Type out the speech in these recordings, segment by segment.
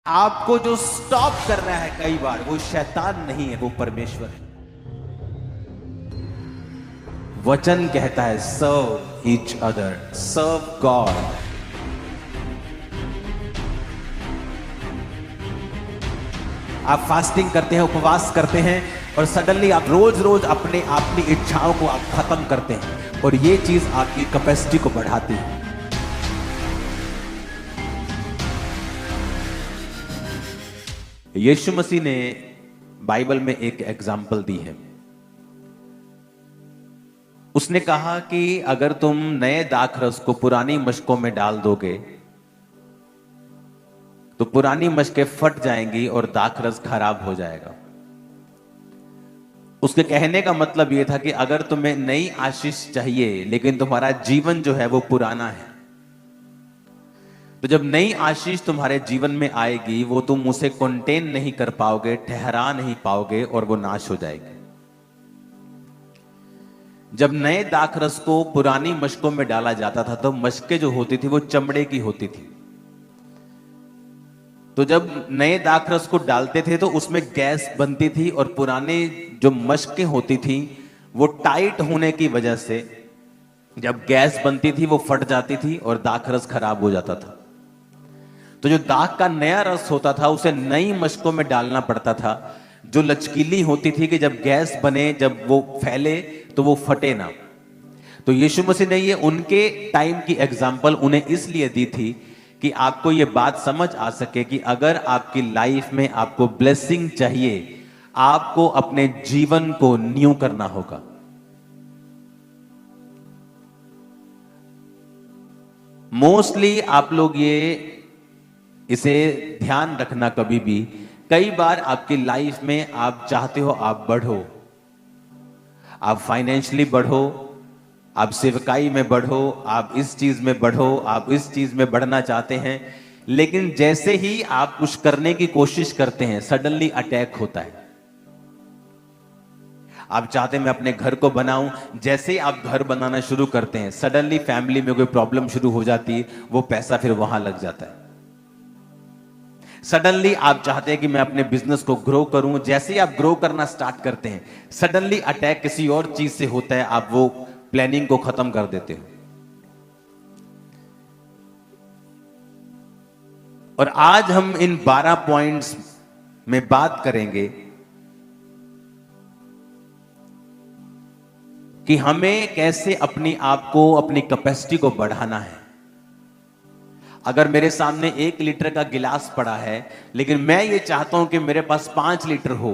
आपको जो स्टॉप कर रहा है कई बार वो शैतान नहीं है, वो परमेश्वर है। वचन कहता है सर्व ईच अदर, सर्व गॉड। आप फास्टिंग करते हैं, उपवास करते हैं और सडनली आप रोज रोज अपनी इच्छाओं को आप खत्म करते हैं और ये चीज आपकी कैपेसिटी को बढ़ाती है। यीशु मसीह ने बाइबल में एक एग्जाम्पल दी है। उसने कहा कि अगर तुम नए दाखरस को पुरानी मशकों में डाल दोगे तो पुरानी मशकें फट जाएंगी और दाखरस खराब हो जाएगा। उसके कहने का मतलब यह था कि अगर तुम्हें नई आशीष चाहिए लेकिन तुम्हारा जीवन जो है वो पुराना है, तो जब नई आशीष तुम्हारे जीवन में आएगी वो तुम उसे कंटेन नहीं कर पाओगे, ठहरा नहीं पाओगे और वो नाश हो जाएगी। जब नए दाखरस को पुरानी मशकों में डाला जाता था तो मशकें जो होती थी वो चमड़े की होती थी। तो जब नए दाखरस को डालते थे तो उसमें गैस बनती थी और पुराने जो मशकें होती थी वो टाइट होने की वजह से जब गैस बनती थी वो फट जाती थी और दाखरस खराब हो जाता था। तो जो दाख का नया रस होता था उसे नई मशकों में डालना पड़ता था, जो लचकीली होती थी कि जब गैस बने, जब वो फैले तो वो फटे ना। तो यीशु मसीह ने ये उनके टाइम की एग्जाम्पल उन्हें इसलिए दी थी कि आपको ये बात समझ आ सके कि अगर आपकी लाइफ में आपको ब्लेसिंग चाहिए, आपको अपने जीवन को न्यू करना होगा। मोस्टली आप लोग इसे ध्यान रखना कभी भी, कई बार आपकी लाइफ में आप चाहते हो आप बढ़ो, आप फाइनेंशियली बढ़ो, आप सेवकाई में बढ़ो, आप इस चीज में बढ़ो, आप इस चीज में बढ़ना चाहते हैं, लेकिन जैसे ही आप कुछ करने की कोशिश करते हैं सडनली अटैक होता है। आप चाहते हैं मैं अपने घर को बनाऊं, जैसे ही आप घर बनाना शुरू करते हैं सडनली फैमिली में कोई प्रॉब्लम शुरू हो जाती है, वो पैसा फिर वहां लग जाता है। सडनली आप चाहते हैं कि मैं अपने बिजनेस को ग्रो करूं, जैसे ही आप ग्रो करना स्टार्ट करते हैं सडनली अटैक किसी और चीज से होता है, आप वो प्लानिंग को खत्म कर देते हो। और आज हम इन 12 पॉइंट्स में बात करेंगे कि हमें कैसे अपनी आप को, अपनी कैपेसिटी को बढ़ाना है। अगर मेरे सामने 1 लीटर का गिलास पड़ा है लेकिन मैं ये चाहता हूं कि मेरे पास 5 लीटर हो,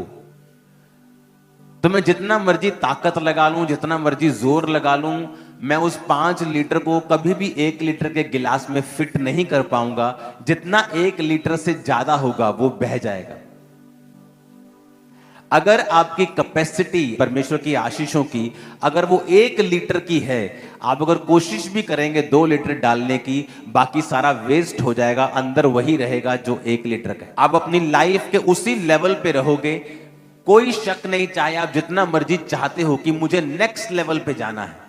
तो मैं जितना मर्जी ताकत लगा लूं, जितना मर्जी जोर लगा लूं, मैं उस 5 लीटर को कभी भी 1 लीटर के गिलास में फिट नहीं कर पाऊंगा। जितना 1 लीटर से ज्यादा होगा वो बह जाएगा। अगर आपकी कैपेसिटी परमेश्वर की आशीषों की अगर वो 1 लीटर की है, आप अगर कोशिश भी करेंगे 2 लीटर डालने की, बाकी सारा वेस्ट हो जाएगा, अंदर वही रहेगा जो 1 लीटर का है। आप अपनी लाइफ के उसी लेवल पे रहोगे, कोई शक नहीं, चाहे आप जितना मर्जी चाहते हो कि मुझे नेक्स्ट लेवल पे जाना है,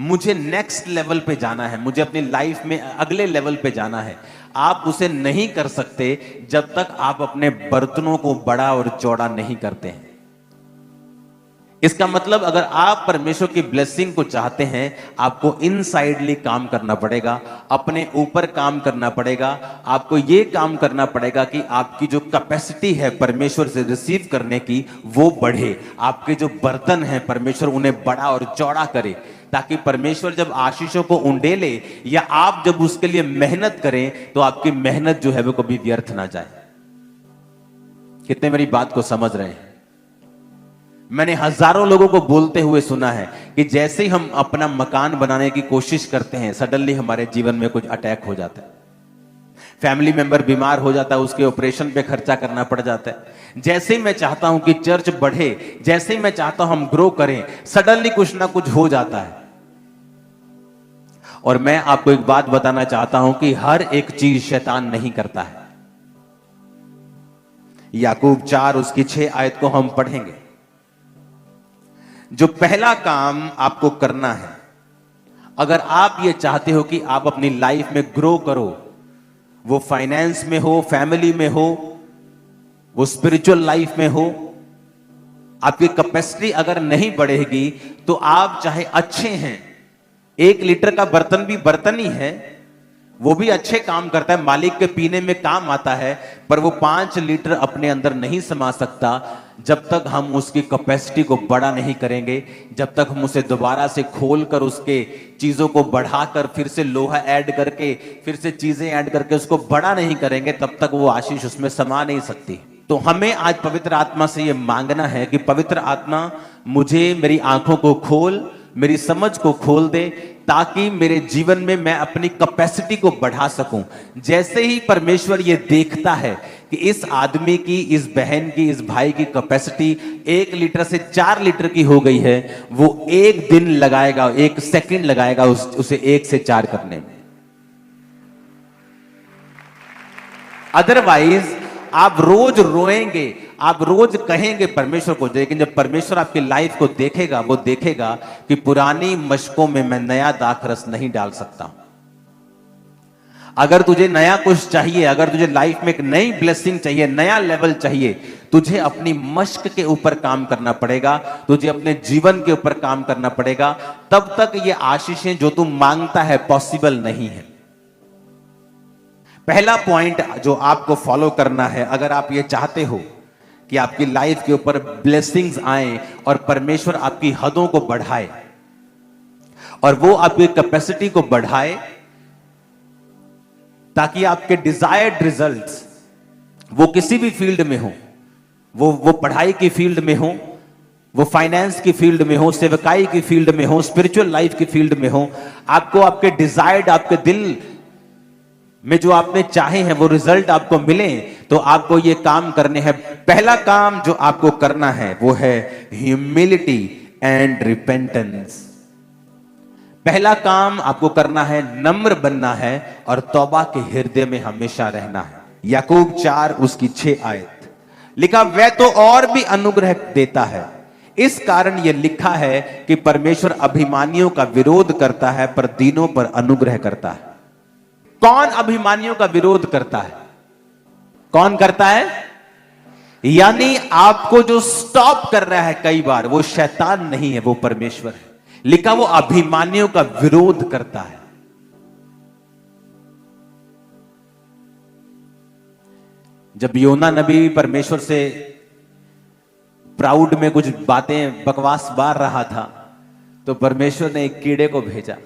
मुझे नेक्स्ट लेवल पे जाना है, मुझे अपनी लाइफ में अगले लेवल पे जाना है, आप उसे नहीं कर सकते जब तक आप अपने बर्तनों को बड़ा और चौड़ा नहीं करते हैं। इसका मतलब अगर आप परमेश्वर की ब्लेसिंग को चाहते हैं, आपको इनसाइडली काम करना पड़ेगा, अपने ऊपर काम करना पड़ेगा। आपको यह काम करना पड़ेगा कि आपकी जो कैपेसिटी है परमेश्वर से रिसीव करने की वो बढ़े। आपके जो बर्तन हैं परमेश्वर उन्हें बड़ा और चौड़ा करे, ताकि परमेश्वर जब आशीषों को उंडेले या आप जब उसके लिए मेहनत करें तो आपकी मेहनत जो है वो कभी व्यर्थ ना जाए। कितने मेरी बात को समझ रहे हैं? मैंने हजारों लोगों को बोलते हुए सुना है कि जैसे ही हम अपना मकान बनाने की कोशिश करते हैं सडनली हमारे जीवन में कुछ अटैक हो जाता है। फैमिली मेंबर बीमार हो जाता है, उसके ऑपरेशन पे खर्चा करना पड़ जाता है। जैसे ही मैं चाहता हूं कि चर्च बढ़े, जैसे ही मैं चाहता हूं हम ग्रो करें, सडनली कुछ ना कुछ हो जाता है। और मैं आपको एक बात बताना चाहता हूं कि हर एक चीज शैतान नहीं करता है। याकूब 4 उसकी 6 आयत को हम पढ़ेंगे। जो पहला काम आपको करना है, अगर आप ये चाहते हो कि आप अपनी लाइफ में ग्रो करो, वो फाइनेंस में हो, फैमिली में हो, वो स्पिरिचुअल लाइफ में हो, आपकी कैपेसिटी अगर नहीं बढ़ेगी तो आप चाहे अच्छे हैं, 1 लीटर का बर्तन भी बर्तन ही है, वो भी अच्छे काम करता है, मालिक के पीने में काम आता है, पर वो 5 लीटर अपने अंदर नहीं समा सकता जब तक हम उसकी कैपेसिटी को बड़ा नहीं करेंगे, जब तक हम उसे दोबारा से खोलकर उसके चीजों को बढ़ाकर फिर से लोहा ऐड करके फिर से चीजें ऐड करके उसको बड़ा नहीं करेंगे, तब तक वो आशीष उसमें समा नहीं सकती। तो हमें आज पवित्र आत्मा से ये मांगना है कि पवित्र आत्मा मुझे मेरी आंखों को खोल, मेरी समझ को खोल दे, ताकि मेरे जीवन में मैं अपनी कैपेसिटी को बढ़ा सकूं। जैसे ही परमेश्वर ये देखता है कि इस आदमी की, इस बहन की, इस भाई की कैपेसिटी 1 लीटर से 4 लीटर की हो गई है, वो 1 दिन लगाएगा, 1 सेकंड लगाएगा उसे 1 से 4 करने में। अदरवाइज आप रोज रोएंगे, आप रोज कहेंगे परमेश्वर को, लेकिन जब परमेश्वर आपकी लाइफ को देखेगा, वो देखेगा कि पुरानी मशकों में मैं नया दाखरस नहीं डाल सकता। अगर तुझे नया कुछ चाहिए, अगर तुझे लाइफ में एक नई ब्लेसिंग चाहिए, नया लेवल चाहिए, तुझे अपनी मशक के ऊपर काम करना पड़ेगा, तुझे अपने जीवन के ऊपर काम करना पड़ेगा, तब तक ये आशीषें जो तू मांगता है पॉसिबल नहीं है। पहला पॉइंट जो आपको फॉलो करना है, अगर आप ये चाहते हो कि आपकी लाइफ के ऊपर ब्लेसिंग्स आए और परमेश्वर आपकी हदों को बढ़ाए और वो आपकी कैपेसिटी को बढ़ाए, ताकि आपके डिजायर्ड रिजल्ट्स वो किसी भी फील्ड में हो, वो पढ़ाई की फील्ड में हो, वो फाइनेंस की फील्ड में हो, सेवकाई की फील्ड में हो, स्पिरिचुअल लाइफ की फील्ड में हो, आपको आपके डिजायर्ड, आपके दिल में जो आपने चाहे हैं वो रिजल्ट आपको मिले, तो आपको ये काम करने हैं। पहला काम जो आपको करना है वो है ह्यूमिलिटी एंड रिपेंटेंस। पहला काम आपको करना है, नम्र बनना है और तौबा के हृदय में हमेशा रहना है। याकूब 4 उसकी 6 आयत लिखा, वह तो और भी अनुग्रह देता है, इस कारण यह लिखा है कि परमेश्वर अभिमानियों का विरोध करता है पर दीनों पर अनुग्रह करता है। कौन अभिमानियों का विरोध करता है? कौन करता है? यानी आपको जो स्टॉप कर रहा है कई बार, वो शैतान नहीं है, वो परमेश्वर है। लिखा वो अभिमानियों का विरोध करता है। जब योना नबी परमेश्वर से प्राउड में कुछ बातें बकवास मार रहा था, तो परमेश्वर ने एक कीड़े को भेजा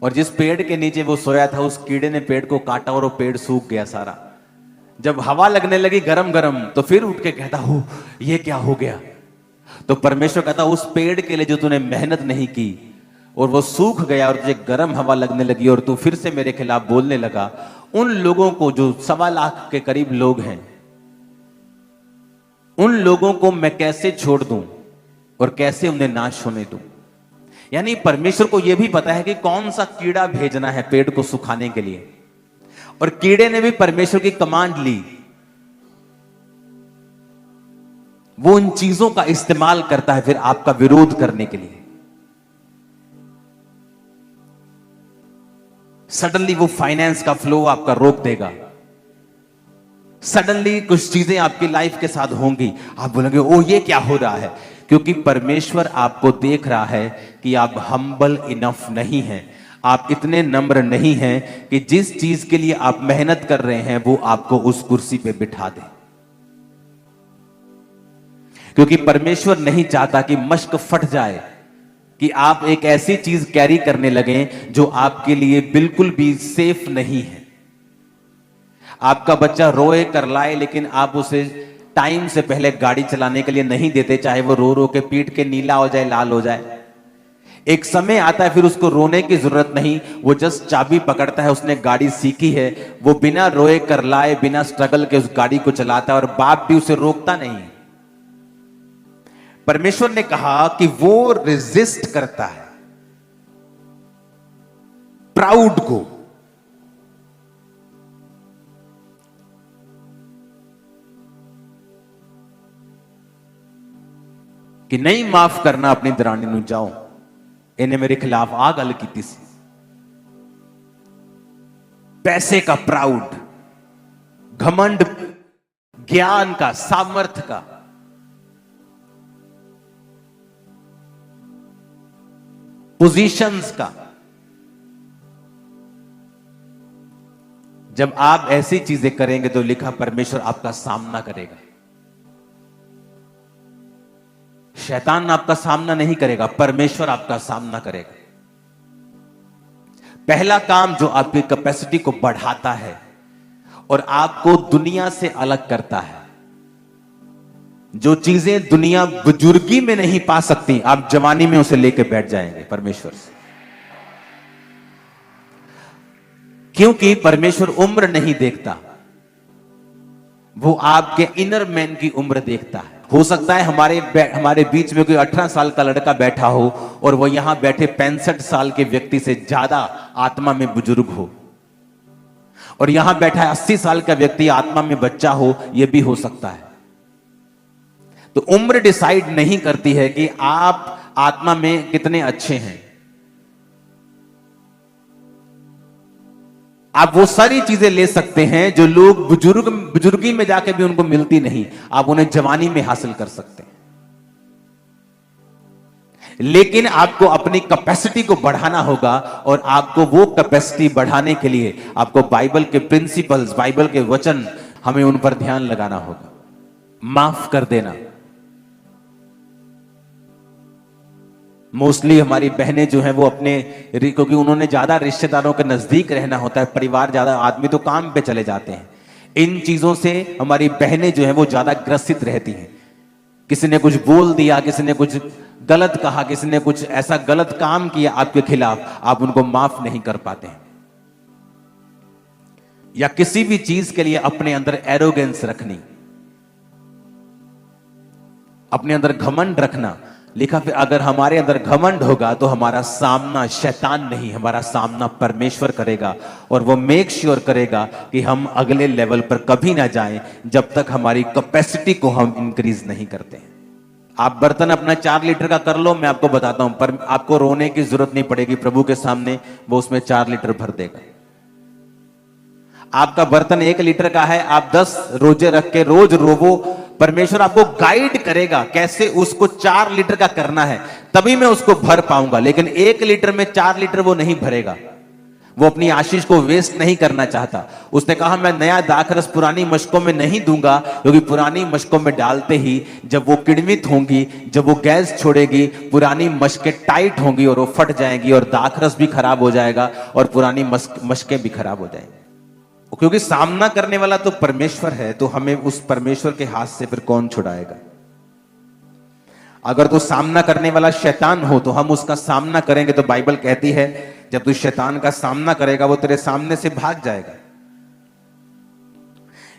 और जिस पेड़ के नीचे वो सोया था, उस कीड़े ने पेड़ को काटा और वो पेड़ सूख गया सारा। जब हवा लगने लगी गरम गरम, तो फिर उठ के कहता, हो ये क्या हो गया? तो परमेश्वर कहता, उस पेड़ के लिए जो तूने मेहनत नहीं की और वो सूख गया और तुझे गर्म हवा लगने लगी और तू फिर से मेरे खिलाफ बोलने लगा, उन लोगों को जो 1.25 लाख के करीब लोग हैं, उन लोगों को मैं कैसे छोड़ दूं और कैसे उन्हें नाश होने दूं? यानी परमेश्वर को यह भी पता है कि कौन सा कीड़ा भेजना है पेड़ को सुखाने के लिए, और कीड़े ने भी परमेश्वर की कमांड ली। वो उन चीजों का इस्तेमाल करता है फिर आपका विरोध करने के लिए। सडनली वो फाइनेंस का फ्लो आपका रोक देगा, सडनली कुछ चीजें आपकी लाइफ के साथ होंगी, आप बोलेंगे ओ ये क्या हो रहा है? क्योंकि परमेश्वर आपको देख रहा है कि आप हम्बल इनफ नहीं हैं, आप इतने नम्र नहीं हैं कि जिस चीज के लिए आप मेहनत कर रहे हैं वो आपको उस कुर्सी पे बिठा दे। क्योंकि परमेश्वर नहीं चाहता कि मश्क फट जाए, कि आप एक ऐसी चीज कैरी करने लगे जो आपके लिए बिल्कुल भी सेफ नहीं है। आपका बच्चा रोए कर लाए, लेकिन आप उसे टाइम से पहले गाड़ी चलाने के लिए नहीं देते, चाहे वो रो रो के पीट के नीला हो जाए, लाल हो जाए। एक समय आता है फिर उसको रोने की जरूरत नहीं, वो जस्ट चाबी पकड़ता है, उसने गाड़ी सीखी है, वो बिना रोए कर लाए, बिना स्ट्रगल के उस गाड़ी को चलाता है और बाप भी उसे रोकता नहीं। परमेश्वर ने कहा कि वो रेजिस्ट करता है प्राउड को। कि नहीं माफ करना अपनी दरानी नूं, जाओ इन्हें मेरे खिलाफ आ गल कीती सी। पैसे का प्राउड, घमंड, ज्ञान का, सामर्थ्य का, पोजीशंस का। जब आप ऐसी चीजें करेंगे तो लिखा परमेश्वर आपका सामना करेगा। शैतान आपका सामना नहीं करेगा, परमेश्वर आपका सामना करेगा। पहला काम जो आपकी कैपेसिटी को बढ़ाता है और आपको दुनिया से अलग करता है, जो चीजें दुनिया बुजुर्गी में नहीं पा सकती, आप जवानी में उसे लेके बैठ जाएंगे परमेश्वर से। क्योंकि परमेश्वर उम्र नहीं देखता, वो आपके इनर मैन की उम्र देखता है। हो सकता है हमारे बीच में कोई 18 साल का लड़का बैठा हो और वो यहां बैठे 65 साल के व्यक्ति से ज्यादा आत्मा में बुजुर्ग हो, और यहां बैठा है 80 साल का व्यक्ति आत्मा में बच्चा हो, यह भी हो सकता है। तो उम्र डिसाइड नहीं करती है कि आप आत्मा में कितने अच्छे हैं। आप वो सारी चीजें ले सकते हैं जो लोग बुजुर्गी में जाके भी उनको मिलती नहीं, आप उन्हें जवानी में हासिल कर सकते हैं। लेकिन आपको अपनी कैपेसिटी को बढ़ाना होगा, और आपको वो कैपेसिटी बढ़ाने के लिए आपको बाइबल के प्रिंसिपल्स, बाइबल के वचन, हमें उन पर ध्यान लगाना होगा। माफ कर देना। मोस्टली हमारी बहनें जो हैं वो अपने, क्योंकि उन्होंने ज्यादा रिश्तेदारों के नजदीक रहना होता है, परिवार ज्यादा, आदमी तो काम पे चले जाते हैं। इन चीजों से हमारी बहनें जो हैं वो ज्यादा ग्रसित रहती हैं। किसी ने कुछ बोल दिया, किसी ने कुछ गलत कहा, किसी ने कुछ ऐसा गलत काम किया आपके खिलाफ, आप उनको माफ नहीं कर पाते हैं। या किसी भी चीज के लिए अपने अंदर एरोगेंस रखनी, अपने अंदर घमंड रखना। लिखा फिर अगर हमारे अंदर घमंड होगा तो हमारा सामना शैतान नहीं, हमारा सामना परमेश्वर करेगा, और वो मेक श्योर करेगा कि हम अगले लेवल पर कभी ना जाएं जब तक हमारी कैपेसिटी को हम इंक्रीज नहीं करते। आप बर्तन अपना 4 लीटर का कर लो, मैं आपको बताता हूं, पर आपको रोने की जरूरत नहीं पड़ेगी प्रभु के सामने, वो उसमें 4 लीटर भर देगा। आपका बर्तन 1 लीटर का है, आप 10 रोजे रख के रोज रोवो, परमेश्वर आपको गाइड करेगा कैसे उसको 4 लीटर का करना है, तभी मैं उसको भर पाऊंगा। लेकिन 1 लीटर में 4 लीटर वो नहीं भरेगा। वो अपनी आशीष को वेस्ट नहीं करना चाहता। उसने कहा मैं नया दाखरस पुरानी मशकों में नहीं दूंगा, क्योंकि पुरानी मशकों में डालते ही जब वो किण्वित होंगी, जब वो गैस छोड़ेगी, पुरानी मशकें टाइट होंगी और वो फट जाएंगी, और दाखरस भी खराब हो जाएगा और पुरानी मशकें भी खराब हो जाएंगी। क्योंकि सामना करने वाला तो परमेश्वर है, तो हमें उस परमेश्वर के हाथ से फिर कौन छुड़ाएगा। अगर तो सामना करने वाला शैतान हो तो हम उसका सामना करेंगे, तो बाइबल कहती है जब तू शैतान का सामना करेगा वो तेरे सामने से भाग जाएगा।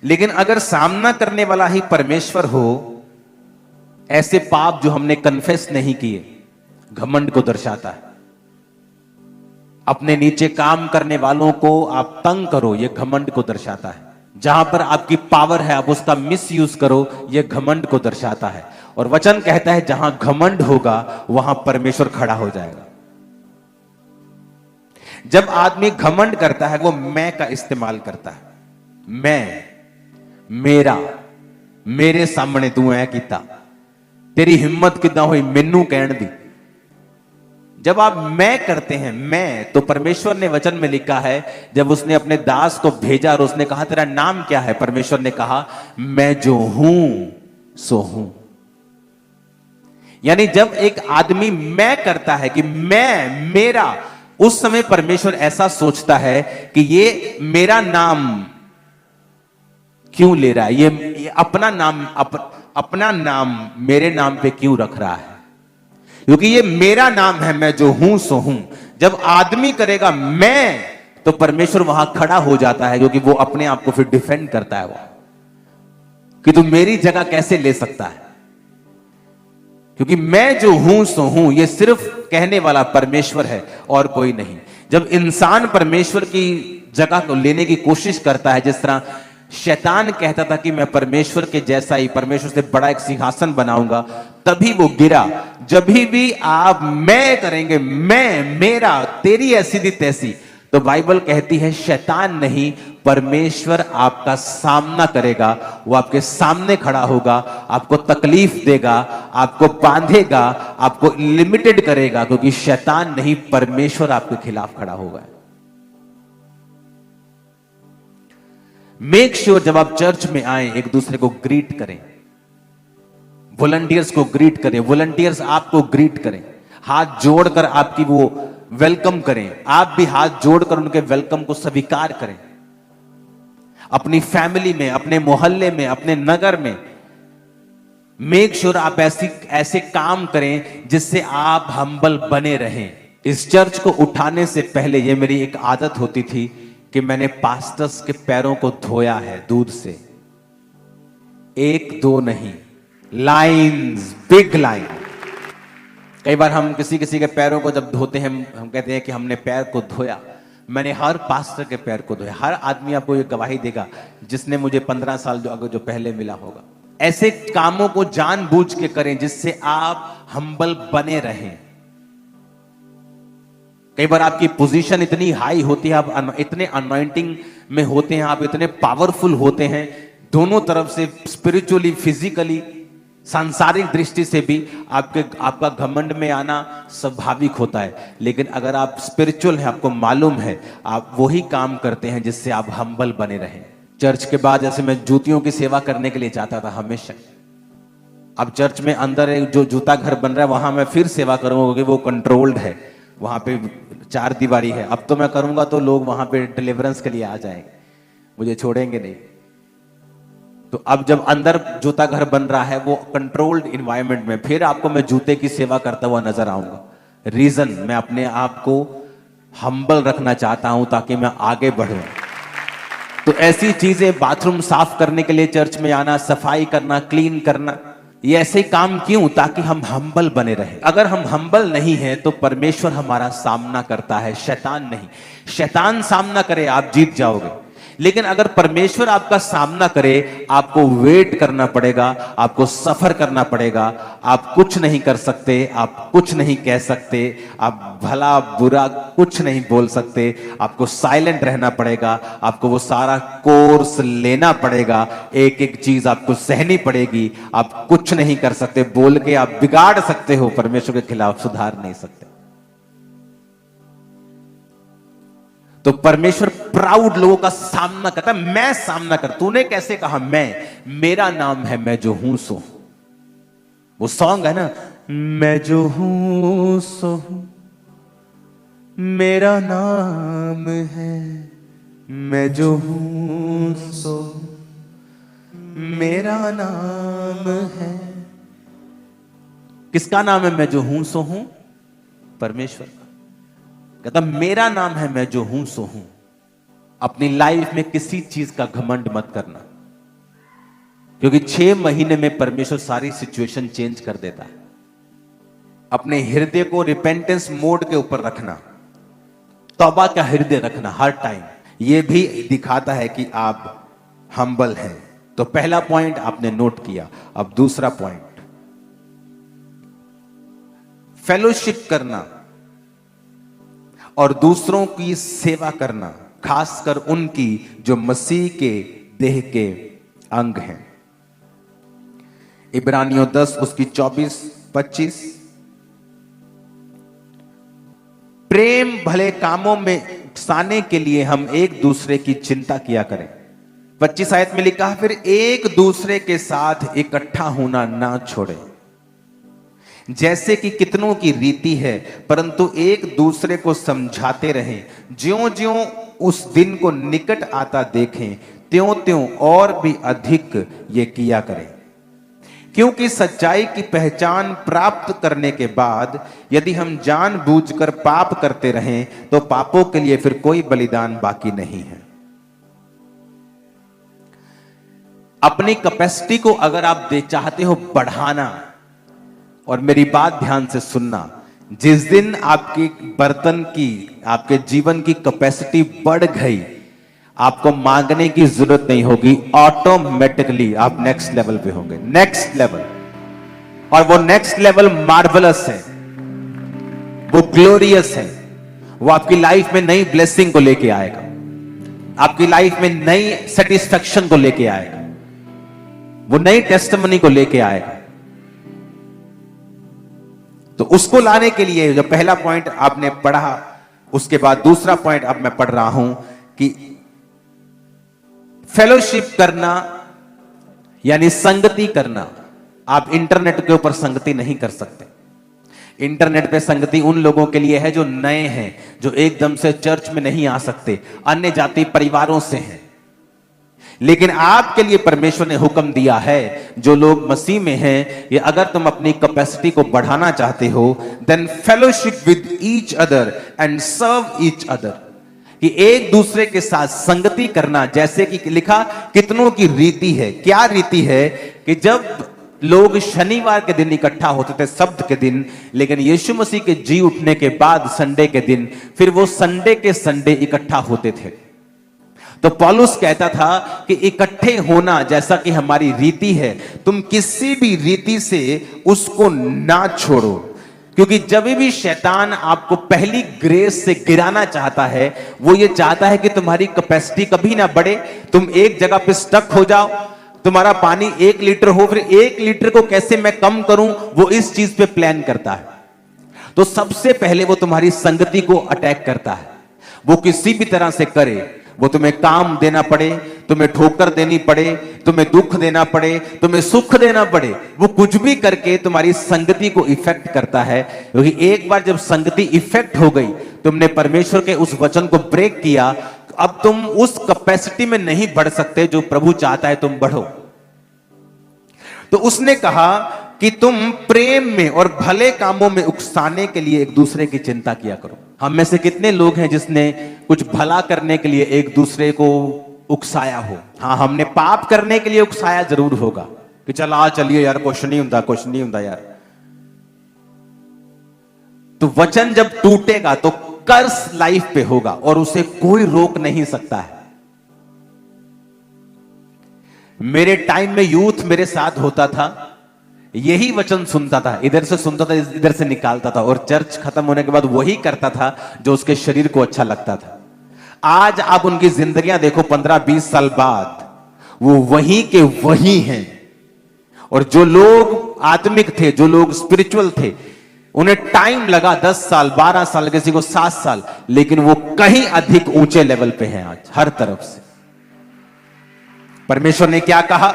लेकिन अगर सामना करने वाला ही परमेश्वर हो, ऐसे पाप जो हमने कन्फेस नहीं किए, घमंड को दर्शाता है। अपने नीचे काम करने वालों को आप तंग करो, यह घमंड को दर्शाता है। जहां पर आपकी पावर है आप उसका मिसयूज करो, यह घमंड को दर्शाता है। और वचन कहता है जहां घमंड होगा वहां परमेश्वर खड़ा हो जाएगा। जब आदमी घमंड करता है वो मैं का इस्तेमाल करता है। मैं, मेरा, मेरे सामने तू ऐ कीता, तेरी हिम्मत कितना हुई मैनू कहण दी। जब आप मैं करते हैं, मैं, तो परमेश्वर ने वचन में लिखा है जब उसने अपने दास को भेजा और उसने कहा तेरा नाम क्या है, परमेश्वर ने कहा मैं जो हूं सो हूं। यानी जब एक आदमी मैं करता है कि मैं, मेरा, उस समय परमेश्वर ऐसा सोचता है कि ये मेरा नाम क्यों ले रहा है, ये अपना नाम अपना नाम मेरे नाम पे क्यों रख रहा है, क्योंकि ये मेरा नाम है, मैं जो हूं सो हूं। जब आदमी करेगा मैं, तो परमेश्वर वहां खड़ा हो जाता है, क्योंकि वो अपने आप को फिर डिफेंड करता है वो कि तू मेरी जगह कैसे ले सकता है। क्योंकि मैं जो हूं सो हूं, ये सिर्फ कहने वाला परमेश्वर है और कोई नहीं। जब इंसान परमेश्वर की जगह को लेने की कोशिश करता है, जिस तरह शैतान कहता था कि मैं परमेश्वर के जैसा ही, परमेश्वर से बड़ा एक सिंहासन बनाऊंगा, तभी वो गिरा। जब भी आप मैं करेंगे, मैं, मेरा, तेरी ऐसी दी तैसी, तो बाइबल कहती है शैतान नहीं, परमेश्वर आपका सामना करेगा। वो आपके सामने खड़ा होगा, आपको तकलीफ देगा, आपको बांधेगा, आपको लिमिटेड करेगा, क्योंकि शैतान नहीं, परमेश्वर आपके खिलाफ खड़ा होगा। मेक श्योर जब आप चर्च में आए एक दूसरे को ग्रीट करें, वॉलंटियर्स को ग्रीट करें, वॉलंटियर्स आपको ग्रीट करें, हाथ जोड़कर आपकी वो वेलकम करें, आप भी हाथ जोड़कर उनके वेलकम को स्वीकार करें। अपनी फैमिली में, अपने मोहल्ले में, अपने नगर में मेक श्योर आप ऐसे काम करें जिससे आप हम्बल बने रहें। इस चर्च को उठाने से पहले ये मेरी एक आदत होती थी कि मैंने पास्टर्स के पैरों को धोया है दूध से, एक दो नहीं, लाइन्स, बिग लाइन। कई बार हम किसी के पैरों को जब धोते हैं, हम कहते हैं कि हमने पैर को धोया। मैंने हर पास्टर के पैर को धोया। हर आदमी आपको ये गवाही देगा जिसने मुझे 15 साल जो पहले मिला होगा। ऐसे कामों को जानबूझ के करें जिससे आप हम्बल बने रहें। कई बार आपकी पोजीशन इतनी हाई होती है, आप इतने अनॉइंटिंग में होते हैं, आप इतने पावरफुल होते हैं, दोनों तरफ से, स्पिरिचुअली, फिजिकली, सांसारिक दृष्टि से भी आपका घमंड में आना स्वाभाविक होता है। लेकिन अगर आप स्पिरिचुअल हैं, आपको मालूम है, आप वही काम करते हैं जिससे आप हम्बल बने रहें। चर्च के बाद जैसे मैं जूतियों की सेवा करने के लिए जाता था हमेशा। अब चर्च में अंदर एक जो जूता घर बन रहा है वहां मैं फिर सेवा करूंगा, क्योंकि वो कंट्रोल्ड है, वहां पे 4 दीवारी है। अब तो मैं करूंगा तो लोग वहां पे डिलीवरेंस के लिए आ जाएंगे, मुझे छोड़ेंगे नहीं। तो अब जब अंदर जूता घर बन रहा है वो कंट्रोल्ड इन्वायरमेंट में, फिर आपको मैं जूते की सेवा करता हुआ नजर आऊंगा। रीजन, मैं अपने आप को हम्बल रखना चाहता हूं ताकि मैं आगे बढ़ूं। तो ऐसी चीजें, बाथरूम साफ करने के लिए चर्च में आना, सफाई करना, क्लीन करना, ये ऐसे काम क्यों? ताकि हम हम्बल बने रहे। अगर हम हम्बल नहीं हैं तो परमेश्वर हमारा सामना करता है, शैतान नहीं। शैतान सामना करे आप जीत जाओगे, लेकिन अगर परमेश्वर आपका सामना करे आपको वेट करना पड़ेगा, आपको सफर करना पड़ेगा। आप कुछ नहीं कर सकते, आप कुछ नहीं कह सकते, आप भला बुरा कुछ नहीं बोल सकते, आपको साइलेंट रहना पड़ेगा, आपको वो सारा कोर्स लेना पड़ेगा, एक एक चीज आपको सहनी पड़ेगी। आप कुछ नहीं कर सकते, बोल के आप बिगाड़ सकते हो, परमेश्वर के खिलाफ सुधार नहीं सकते। तो परमेश्वर प्राउड लोगों का सामना करता है। मैं सामना कर, तूने कैसे कहा? मेरा नाम है मैं जो हूं सो। वो सॉन्ग है ना, मैं जो हूं सो हूं, मेरा नाम है मैं जो हूं सो, मेरा नाम है। किसका नाम है मैं जो हूं सो हूं? परमेश्वर का। कहता मेरा नाम है मैं जो हूं सो हूं। अपनी लाइफ में किसी चीज का घमंड मत करना, क्योंकि 6 महीने में परमेश्वर सारी सिचुएशन चेंज कर देता है। अपने हृदय को रिपेंटेंस मोड के ऊपर रखना, तौबा का हृदय रखना हर टाइम, यह भी दिखाता है कि आप हम्बल हैं। तो पहला पॉइंट आपने नोट किया। अब दूसरा पॉइंट, फेलोशिप करना और दूसरों की सेवा करना, खासकर उनकी जो मसीह के देह के अंग हैं। इब्रानियों 10 उसकी 24-25। प्रेम भले कामों में उकसाने के लिए हम एक दूसरे की चिंता किया करें। 25 आयत में लिखा है, फिर एक दूसरे के साथ इकट्ठा होना ना छोड़े, जैसे कि कितनों की रीति है, परंतु एक दूसरे को समझाते रहें। ज्यों ज्यों उस दिन को निकट आता देखें, त्यों त्यों और भी अधिक ये किया करें। क्योंकि सच्चाई की पहचान प्राप्त करने के बाद यदि हम जानबूझकर पाप करते रहें तो पापों के लिए फिर कोई बलिदान बाकी नहीं है। अपनी कैपेसिटी को अगर आप चाहते हो बढ़ाना, और मेरी बात ध्यान से सुनना, जिस दिन आपकी बर्तन की, आपके जीवन की कैपेसिटी बढ़ गई, आपको मांगने की जरूरत नहीं होगी, ऑटोमेटिकली आप नेक्स्ट लेवल पे होंगे। नेक्स्ट लेवल, और वो नेक्स्ट लेवल मार्वलस है, वो ग्लोरियस है, वो आपकी लाइफ में नई ब्लेसिंग को लेके आएगा, आपकी लाइफ में नई सेटिस्फैक्शन को लेके आएगा, वो नई टेस्टिमनी को लेके आएगा। तो उसको लाने के लिए जो पहला पॉइंट आपने पढ़ा, उसके बाद दूसरा पॉइंट अब मैं पढ़ रहा हूं कि फेलोशिप करना यानी संगति करना। आप इंटरनेट के ऊपर संगति नहीं कर सकते। इंटरनेट पे संगति उन लोगों के लिए है जो नए हैं, जो एकदम से चर्च में नहीं आ सकते, अन्य जाति परिवारों से हैं। लेकिन आपके लिए परमेश्वर ने हुक्म दिया है, जो लोग मसीह में हैं, ये अगर तुम अपनी कैपेसिटी को बढ़ाना चाहते हो, then fellowship with each other and serve each other, कि एक दूसरे के साथ संगति करना। जैसे कि लिखा कितनों की रीति है। क्या रीति है? कि जब लोग शनिवार के दिन इकट्ठा होते थे, शब्द के दिन, लेकिन यीशु मसीह के जी उठने के बाद संडे के दिन, फिर वो संडे के संडे इकट्ठा होते थे। तो पौलुस कहता था कि इकट्ठे होना जैसा कि हमारी रीति है, तुम किसी भी रीति से उसको ना छोड़ो, क्योंकि जब भी शैतान आपको पहली ग्रेस से गिराना चाहता है, वो ये चाहता है कि तुम्हारी कैपेसिटी कभी ना बढ़े, तुम एक जगह पे स्टक हो जाओ। तुम्हारा पानी 1 लीटर हो, फिर 1 लीटर को कैसे मैं कम करूं, वो इस चीज पे प्लान करता है। तो सबसे पहले वो तुम्हारी संगति को अटैक करता है। वो किसी भी तरह से करे, वो तुम्हें काम देना पड़े, तुम्हें ठोकर देनी पड़े, तुम्हें दुख देना पड़े, तुम्हें सुख देना पड़े, वो कुछ भी करके तुम्हारी संगति को इफेक्ट करता है। क्योंकि एक बार जब संगति इफेक्ट हो गई, तुमने परमेश्वर के उस वचन को ब्रेक किया, अब तुम उस कैपेसिटी में नहीं बढ़ सकते जो प्रभु चाहता है तुम बढ़ो। तो उसने कहा कि तुम प्रेम में और भले कामों में उकसाने के लिए एक दूसरे की चिंता किया करो। हम में से कितने लोग हैं जिसने कुछ भला करने के लिए एक दूसरे को उकसाया हो? हाँ, हमने पाप करने के लिए उकसाया जरूर होगा कि चलिए यार, कुछ नहीं होता यार। तो वचन जब टूटेगा तो कर्स लाइफ पे होगा और उसे कोई रोक नहीं सकता है। मेरे टाइम में यूथ मेरे साथ होता था, यही वचन सुनता था, इधर से सुनता था, इधर से निकालता था, और चर्च खत्म होने के बाद वही करता था जो उसके शरीर को अच्छा लगता था। आज आप उनकी जिंदगियां देखो, 15-20 साल बाद वो वही के वही हैं। और जो लोग आत्मिक थे, जो लोग स्पिरिचुअल थे, उन्हें टाइम लगा 10 साल, 12 साल, किसी को 7 साल, लेकिन वो कहीं अधिक ऊंचे लेवल पे हैं आज हर तरफ से। परमेश्वर ने क्या कहा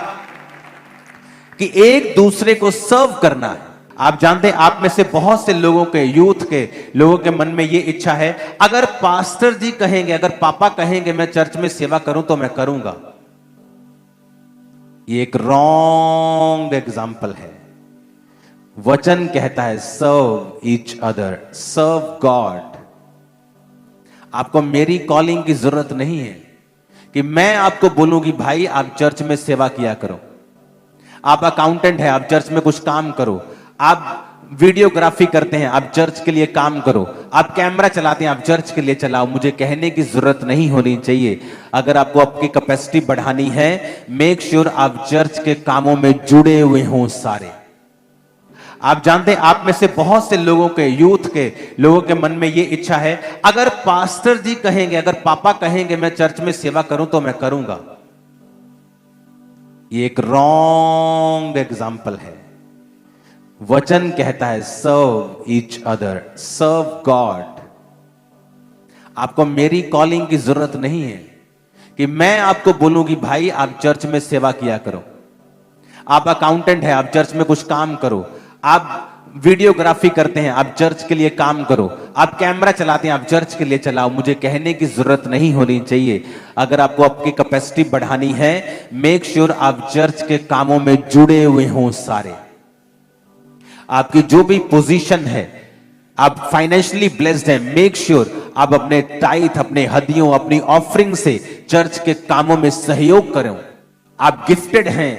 कि एक दूसरे को सर्व करना है। आप जानते हैं, आप में से बहुत से लोगों के, यूथ के लोगों के मन में यह इच्छा है, अगर पास्टर जी कहेंगे, अगर पापा कहेंगे मैं चर्च में सेवा करूं तो मैं करूंगा। ये एक रॉन्ग एग्जाम्पल है। वचन कहता है सर्व ईच अदर, सर्व गॉड। आपको मेरी कॉलिंग की जरूरत नहीं है कि मैं आपको बोलूं कि भाई आप चर्च में सेवा किया करो। आप अकाउंटेंट हैं, आप चर्च में कुछ काम करो। आप वीडियोग्राफी करते हैं, आप चर्च के लिए काम करो। आप कैमरा चलाते हैं, आप चर्च के लिए चलाओ। मुझे कहने की जरूरत नहीं होनी चाहिए। अगर आपको आपकी कैपेसिटी बढ़ानी है, मेक श्योर आप चर्च के कामों में जुड़े हुए हों सारे। आप जानते हैं, आप में से बहुत से लोगों के, यूथ के लोगों के मन में ये इच्छा है, अगर पास्टर जी कहेंगे, अगर पापा कहेंगे मैं चर्च में सेवा करूं तो मैं करूंगा। ये एक रॉन्ग एग्जाम्पल है। वचन कहता है सर्व ईच अदर, सर्व गॉड। आपको मेरी कॉलिंग की जरूरत नहीं है कि मैं आपको बोलूं कि भाई आप चर्च में सेवा किया करो। आप अकाउंटेंट हैं, आप चर्च में कुछ काम करो। आप वीडियोग्राफी करते हैं, आप चर्च के लिए काम करो। आप कैमरा चलाते हैं, आप चर्च के लिए चलाओ। मुझे कहने की जरूरत नहीं होनी चाहिए। अगर आपको आपकी कैपेसिटी बढ़ानी है, मेक श्योर आप चर्च के कामों में जुड़े हुए हों सारे। आपकी जो भी पोजीशन है, आप फाइनेंशियली ब्लेस्ड हैं, मेक श्योर आप अपने टाइथ, अपने हदियों, अपनी ऑफरिंग से चर्च के कामों में सहयोग करें। आप गिफ्टेड हैं।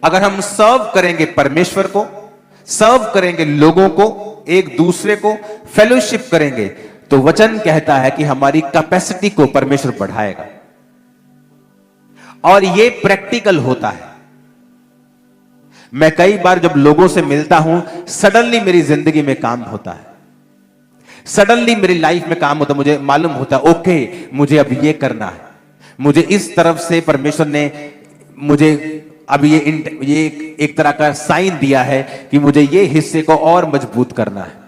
अगर हम सर्व करेंगे परमेश्वर को, सर्व करेंगे लोगों को, एक दूसरे को फेलोशिप करेंगे, तो वचन कहता है कि हमारी कैपेसिटी को परमेश्वर बढ़ाएगा। और यह प्रैक्टिकल होता है। मैं कई बार जब लोगों से मिलता हूं, सडनली मेरी जिंदगी में काम होता है। सडनली मेरी लाइफ में काम होता, मुझे मालूम होता ओके मुझे अब ये करना है, मुझे इस तरफ से परमेश्वर ने मुझे अब ये एक तरह का साइन दिया है कि मुझे ये हिस्से को और मजबूत करना है।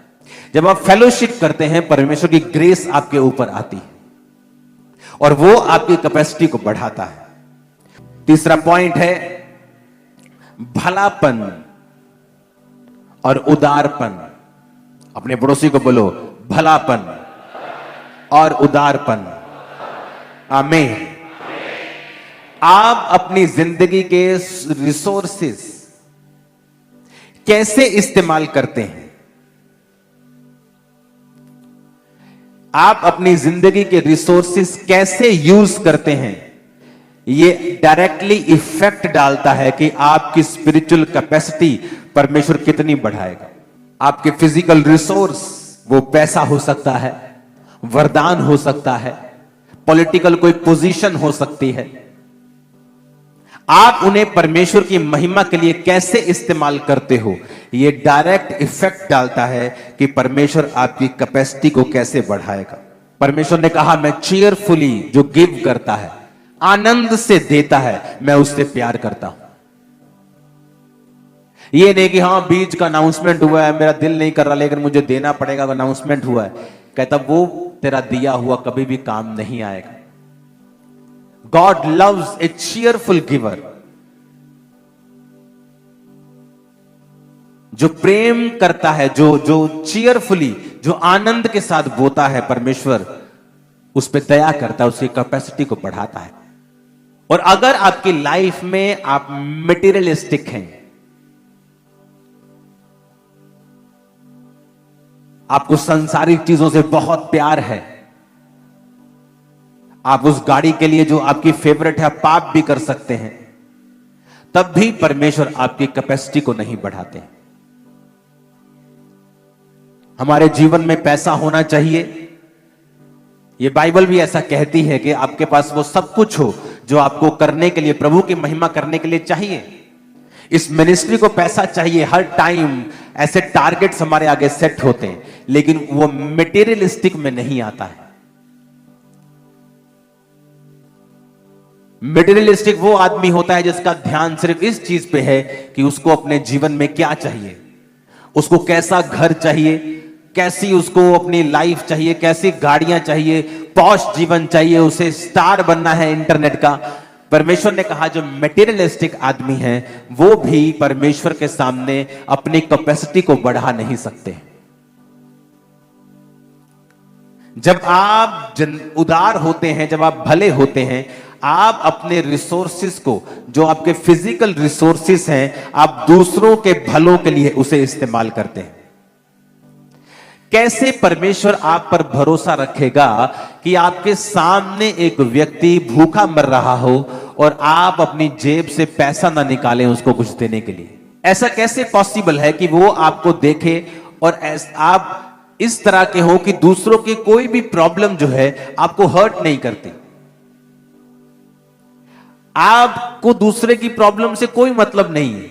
जब आप फेलोशिप करते हैं परमेश्वर की ग्रेस आपके ऊपर आती है और वो आपकी कैपेसिटी को बढ़ाता है। तीसरा पॉइंट है भलापन और उदारपन। अपने पड़ोसी को बोलो भलापन और उदारपन। आमीन। आप अपनी जिंदगी के रिसोर्सेस कैसे इस्तेमाल करते हैं, आप अपनी जिंदगी के रिसोर्सेस कैसे यूज करते हैं, ये डायरेक्टली इफेक्ट डालता है कि आपकी स्पिरिचुअल कैपेसिटी परमेश्वर कितनी बढ़ाएगा। आपके फिजिकल रिसोर्स, वो पैसा हो सकता है, वरदान हो सकता है, पॉलिटिकल कोई पोजीशन हो सकती है, आप उन्हें परमेश्वर की महिमा के लिए कैसे इस्तेमाल करते हो, यह डायरेक्ट इफेक्ट डालता है कि परमेश्वर आपकी कैपेसिटी को कैसे बढ़ाएगा। परमेश्वर ने कहा मैं चीयरफुली जो गिव करता है, आनंद से देता है, मैं उससे प्यार करता हूं। यह नहीं कि हाँ बीच का अनाउंसमेंट हुआ है, मेरा दिल नहीं कर रहा लेकिन मुझे देना पड़ेगा, अनाउंसमेंट हुआ है, कहता वो तेरा दिया हुआ कभी भी काम नहीं आएगा। God loves a cheerful giver। जो प्रेम करता है, जो चीयरफुली, जो आनंद के साथ बोता है, परमेश्वर उस पर दया करता है, उसकी कैपेसिटी को बढ़ाता है। और अगर आपकी लाइफ में आप मटेरियलिस्टिक हैं, आपको सांसारिक चीजों से बहुत प्यार है, आप उस गाड़ी के लिए जो आपकी फेवरेट है पाप भी कर सकते हैं, तब भी परमेश्वर आपकी कैपेसिटी को नहीं बढ़ाते। हमारे जीवन में पैसा होना चाहिए, यह बाइबल भी ऐसा कहती है कि आपके पास वो सब कुछ हो जो आपको करने के लिए, प्रभु की महिमा करने के लिए चाहिए। इस मिनिस्ट्री को पैसा चाहिए, हर टाइम ऐसे टारगेट्स हमारे आगे सेट होते हैं, लेकिन वो मटेरियलिस्टिक में नहीं आता है। मटेरियलिस्टिक वो आदमी होता है जिसका ध्यान सिर्फ इस चीज पे है कि उसको अपने जीवन में क्या चाहिए, उसको कैसा घर चाहिए, कैसी उसको अपनी लाइफ चाहिए, कैसी गाड़ियां चाहिए, पॉश जीवन चाहिए, उसे स्टार बनना है इंटरनेट का। परमेश्वर ने कहा जो मटेरियलिस्टिक आदमी है वो भी परमेश्वर के सामने अपनी कैपेसिटी को बढ़ा नहीं सकते। जब आप उदार होते हैं, जब आप भले होते हैं, आप अपने रिसोर्सेस को, जो आपके फिजिकल रिसोर्सेस हैं, आप दूसरों के भलों के लिए उसे इस्तेमाल करते हैं। कैसे परमेश्वर आप पर भरोसा रखेगा कि आपके सामने एक व्यक्ति भूखा मर रहा हो और आप अपनी जेब से पैसा ना निकालें उसको कुछ देने के लिए? ऐसा कैसे पॉसिबल है कि वो आपको देखे और आप इस तरह के हो कि दूसरों की कोई भी प्रॉब्लम जो है आपको हर्ट नहीं करती, आपको दूसरे की प्रॉब्लम से कोई मतलब नहीं है।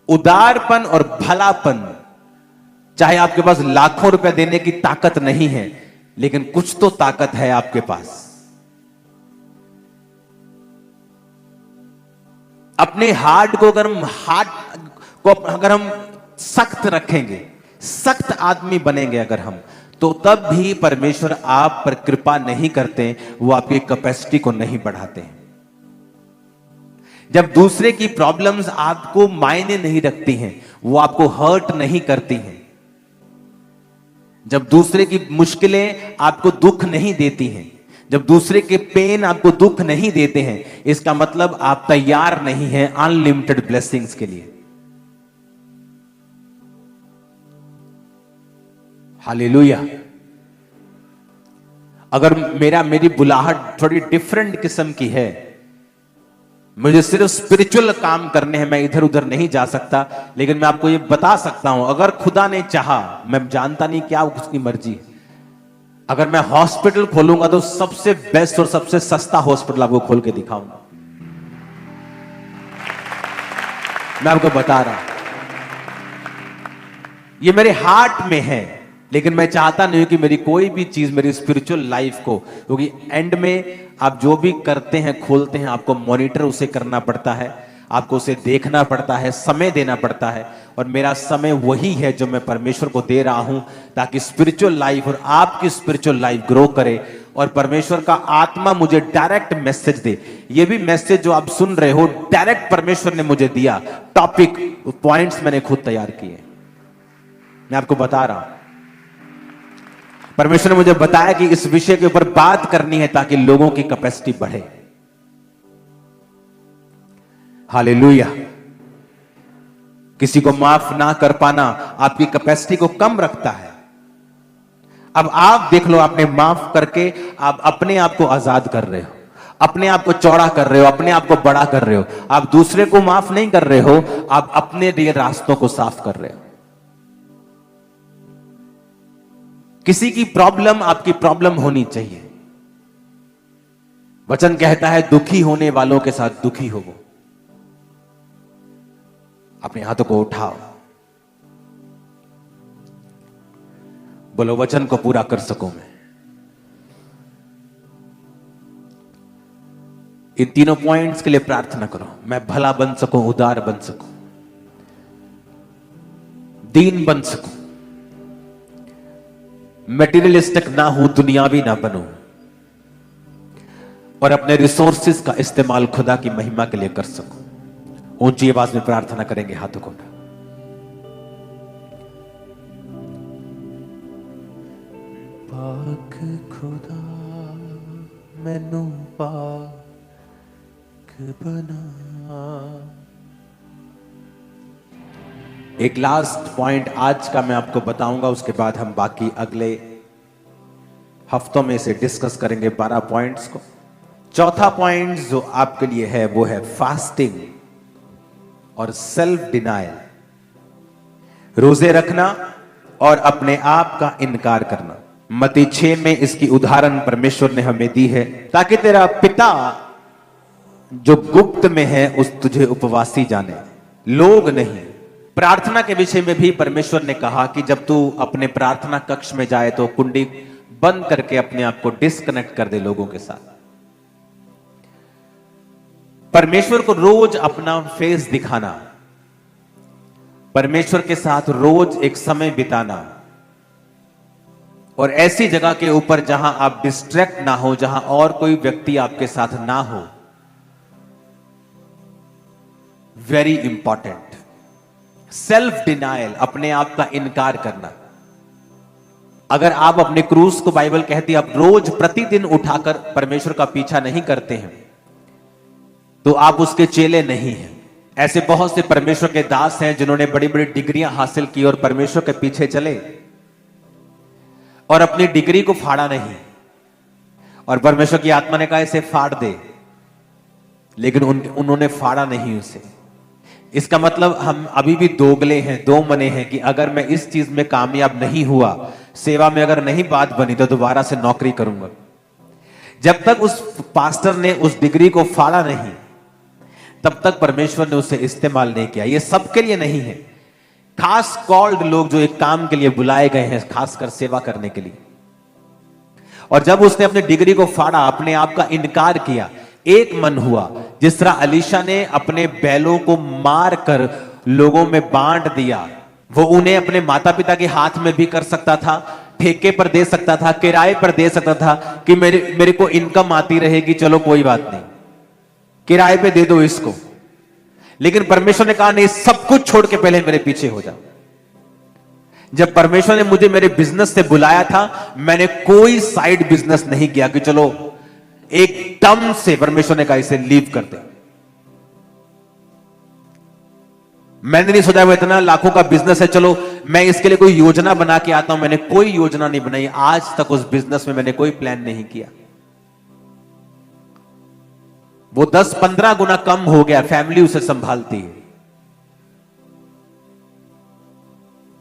उदारपन और भलापन, चाहे आपके पास लाखों रुपए देने की ताकत नहीं है, लेकिन कुछ तो ताकत है आपके पास। अपने हार्ट को अगर हम सख्त रखेंगे, सख्त आदमी बनेंगे अगर हम, तो तब भी परमेश्वर आप पर कृपा नहीं करते, वो आपकी कैपेसिटी को नहीं बढ़ाते। जब दूसरे की प्रॉब्लम्स आपको मायने नहीं रखती हैं, वो आपको हर्ट नहीं करती हैं, जब दूसरे की मुश्किलें आपको दुख नहीं देती हैं, जब दूसरे के पेन आपको दुख नहीं देते हैं, इसका मतलब आप तैयार नहीं हैं अनलिमिटेड ब्लेसिंग्स के लिए। हालेलुया। अगर मेरी बुलाहट थोड़ी डिफरेंट किस्म की है, मुझे सिर्फ स्पिरिचुअल काम करने हैं, मैं इधर उधर नहीं जा सकता, लेकिन मैं आपको ये बता सकता हूं, अगर खुदा ने चाहा, मैं जानता नहीं क्या उसकी मर्जी, अगर मैं हॉस्पिटल खोलूंगा तो सबसे बेस्ट और सबसे सस्ता हॉस्पिटल आपको खोल के दिखाऊंगा। मैं आपको बता रहा हूं, ये मेरे हार्ट में है। लेकिन मैं चाहता नहीं हूं कि मेरी कोई भी चीज मेरी स्पिरिचुअल लाइफ को, क्योंकि एंड में आप जो भी करते हैं खोलते हैं, आपको मॉनिटर उसे करना पड़ता है, आपको उसे देखना पड़ता है, समय देना पड़ता है। और मेरा समय वही है जो मैं परमेश्वर को दे रहा हूं, ताकि स्पिरिचुअल लाइफ और आपकी स्पिरिचुअल लाइफ ग्रो करे और परमेश्वर का आत्मा मुझे डायरेक्ट मैसेज दे। ये भी मैसेज जो आप सुन रहे हो डायरेक्ट परमेश्वर ने मुझे दिया, टॉपिक पॉइंट्स मैंने खुद तैयार किए। मैं आपको बता रहा हूं, परमेश्वर ने मुझे बताया कि इस विषय के ऊपर बात करनी है ताकि लोगों की कैपेसिटी बढ़े। हालेलुया। किसी को माफ ना कर पाना आपकी कैपेसिटी को कम रखता है। अब आप देख लो, आपने माफ करके आप अपने आप को आजाद कर रहे हो, अपने आप को चौड़ा कर रहे हो, अपने आप को बड़ा कर रहे हो। आप दूसरे को माफ नहीं कर रहे हो, आप अपने लिए रास्तों को साफ कर रहे हो। किसी की प्रॉब्लम आपकी प्रॉब्लम होनी चाहिए। वचन कहता है दुखी होने वालों के साथ दुखी हो। अपने हाथों को उठाओ, बोलो वचन को पूरा कर सकूं मैं। इन तीनों पॉइंट्स के लिए प्रार्थना करो। मैं भला बन सकूं, उदार बन सकूं, दीन बन सकूं, मटेरियलिस्टिक ना हूं, दुनियावी ना बनूं, और अपने रिसोर्सेज का इस्तेमाल खुदा की महिमा के लिए कर सकूं। ऊंची आवाज में प्रार्थना करेंगे, हाथों को। पाक खुदा मैनू पाक बना। एक लास्ट पॉइंट आज का मैं आपको बताऊंगा, उसके बाद हम बाकी अगले हफ्तों में से डिस्कस करेंगे 12 पॉइंट्स को। चौथा पॉइंट जो आपके लिए है वो है फास्टिंग और सेल्फ डिनायल, रोजे रखना और अपने आप का इनकार करना। मत्ती 6 में इसकी उदाहरण परमेश्वर ने हमें दी है, ताकि तेरा पिता जो गुप्त में है उस तुझे उपवासी जाने, लोग नहीं। प्रार्थना के विषय में भी परमेश्वर ने कहा कि जब तू अपने प्रार्थना कक्ष में जाए तो कुंडी बंद करके अपने आप को डिस्कनेक्ट कर दे लोगों के साथ। परमेश्वर को रोज अपना फेस दिखाना, परमेश्वर के साथ रोज एक समय बिताना, और ऐसी जगह के ऊपर जहां आप डिस्ट्रैक्ट ना हो, जहां और कोई व्यक्ति आपके साथ ना हो। Very important. सेल्फ डिनायल, अपने आप का इनकार करना। अगर आप अपने क्रूस को, बाइबल कहती है, आप रोज प्रतिदिन उठाकर परमेश्वर का पीछा नहीं करते हैं तो आप उसके चेले नहीं हैं। ऐसे बहुत से परमेश्वर के दास हैं जिन्होंने बड़ी बड़ी डिग्रियां हासिल की और परमेश्वर के पीछे चले और अपनी डिग्री को फाड़ा नहीं, और परमेश्वर की आत्मा ने कहा इसे फाड़ दे, लेकिन उन्होंने फाड़ा नहीं उसे। इसका मतलब हम अभी भी दोगले हैं, दो मने हैं कि अगर मैं इस चीज में कामयाब नहीं हुआ, सेवा में अगर नहीं बात बनी, तो दोबारा से नौकरी करूंगा। जब तक उस पास्टर ने उस डिग्री को फाड़ा नहीं, तब तक परमेश्वर ने उसे इस्तेमाल नहीं किया। ये सबके लिए नहीं है, खास कॉल्ड लोग जो एक काम के लिए बुलाए गए हैं, खासकर सेवा करने के लिए। और जब उसने अपनी डिग्री को फाड़ा, अपने आप का इनकार किया, एक मन हुआ, जिस तरह अलीशा ने अपने बैलों को मार कर लोगों में बांट दिया, वो उन्हें अपने माता पिता के हाथ में भी कर सकता था, ठेके पर दे सकता था, किराए पर दे सकता था कि मेरे को इनकम आती रहेगी, चलो कोई बात नहीं, किराए पे दे दो इसको। लेकिन परमेश्वर ने कहा नहीं, सब कुछ छोड़ के पहले मेरे पीछे हो जाओ। जब परमेश्वर ने मुझे मेरे बिजनेस से बुलाया था, मैंने कोई साइड बिजनेस नहीं किया कि चलो एकदम से परमेश्वर ने कहा इसे लीव कर दे। मैंने नहीं सोचा वो इतना लाखों का बिजनेस है, चलो मैं इसके लिए कोई योजना बना के आता हूं। मैंने कोई योजना नहीं बनाई, आज तक उस बिजनेस में मैंने कोई प्लान नहीं किया। वो 10-15 गुना कम हो गया, फैमिली उसे संभालती है।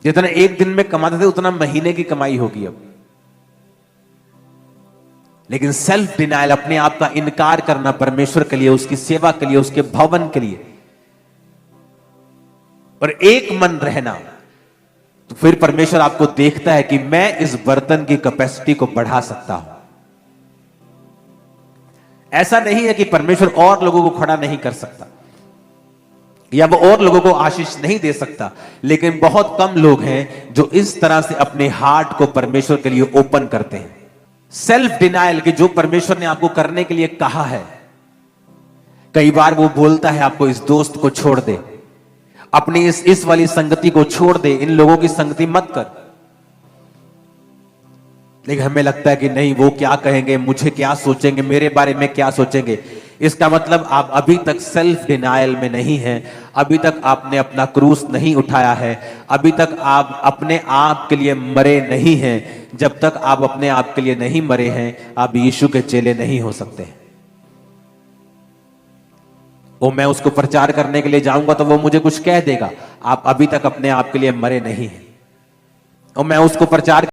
जितना एक दिन में कमाते थे उतना महीने की कमाई होगी अब। लेकिन सेल्फ डिनायल, अपने आप का इनकार करना परमेश्वर के लिए, उसकी सेवा के लिए, उसके भवन के लिए, और एक मन रहना। तो फिर परमेश्वर आपको देखता है कि मैं इस बर्तन की कैपेसिटी को बढ़ा सकता हूं। ऐसा नहीं है कि परमेश्वर और लोगों को खड़ा नहीं कर सकता या वो और लोगों को आशीष नहीं दे सकता, लेकिन बहुत कम लोग हैं जो इस तरह से अपने हार्ट को परमेश्वर के लिए ओपन करते हैं। सेल्फ डिनायल कि जो परमेश्वर ने आपको करने के लिए कहा है, कई बार वो बोलता है आपको इस दोस्त को छोड़ दे, अपनी इस वाली संगति को छोड़ दे, इन लोगों की संगति मत कर। लेकिन हमें लगता है कि नहीं, वो क्या कहेंगे, मुझे क्या सोचेंगे, मेरे बारे में क्या सोचेंगे। इसका मतलब आप अभी तक सेल्फ डिनायल में नहीं हैं, अभी तक आपने अपना क्रूस नहीं उठाया है, अभी तक आप अपने आप के लिए मरे नहीं हैं। जब तक आप अपने आप के लिए नहीं मरे हैं, आप यीशु के चेले नहीं हो सकते। वो मैं उसको प्रचार करने के लिए जाऊंगा तो वो मुझे कुछ कह देगा, आप अभी तक अपने आप के लिए मरे नहीं हैं। और मैं उसको प्रचार